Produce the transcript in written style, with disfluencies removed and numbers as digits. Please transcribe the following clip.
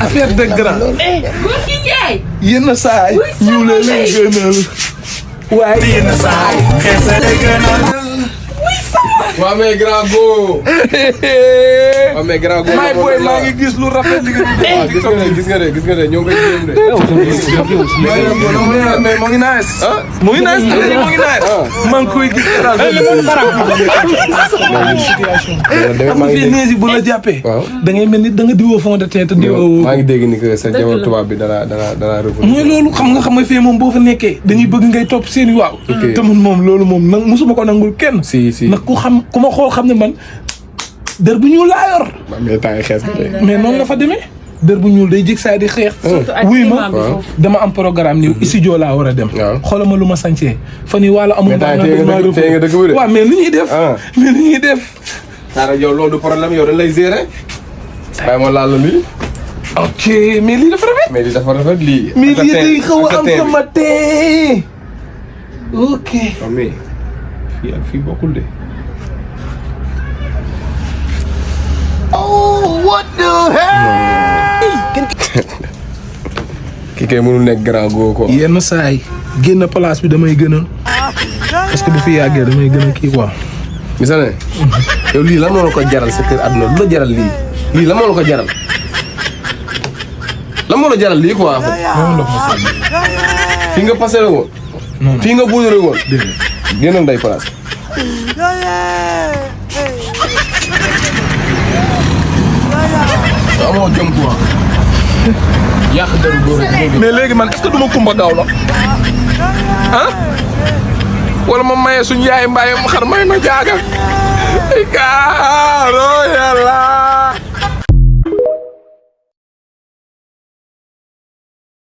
affaire de grand. góor gi Ndiaye. yenn saa yi ñu leen gënal. waaye yenn saa yi xees a gënal. waa mais grand go. waa mais grand go. may booy maa ngi gis lu rafet li nga gis nga de ñoo ngi koy jéem de. mais moo ngi nice. moo ngi nice moo ngi nice. maa ngi koy gis. am na fii neesi bu la jàppee. waaw da ngay mel ni da nga diwoo fond de teint te diwoo. maa ngi dégg ni que sa jabar tubaab bi dana rëbb. mooy loolu xam nga fee moom boo fa nekkee dañuy bëgg ngay topp seen i waaw. te man moom loolu moom nag mosuma ko nangul kenn. si nag ku ma xool xam ne man der bu ñuul laa yor. mais temps yi xees nga mais noonu la fa demee. der bu ñuul day jég saa di xeex. wuy ma dama am programme nii studio laa war a dem. xoolal ma lu ma sañcee fan yii wala amul. mais tey nga dëgg bu de. waaw mais li ñuy def. mais li ñuy def. Saara yow loolu du problème yow dañ lay gérer. bàyyi ma laal la lii. ok mais lii dafa rafet. mais lii dafa rafet lii. mais lii day xaw a am sama tee. ok. waaw mais fii ak fii bokkul de. oh what the hell. kii kay mënul nekk grand go quoi. yenn saa yi génn place bi damay gënal. parce que bu fi yàggee damay gënal kii quoi. gis nga ne. yow lii lan moo la ko jaral sa kër àdduna lu la jaral lii. lii lan moo la ko jaral. lan moo la jaral lii quoi. fii nga passé la woon. fii nga buudure woon. génnal nday place. amoo jëm quoi. yàq deru góor mais léegi man est-ce que du ma kumba gaaw la ah wala ma maye suñu yaay mbaayam xar may ma jaaga. Ikaaro yàlla.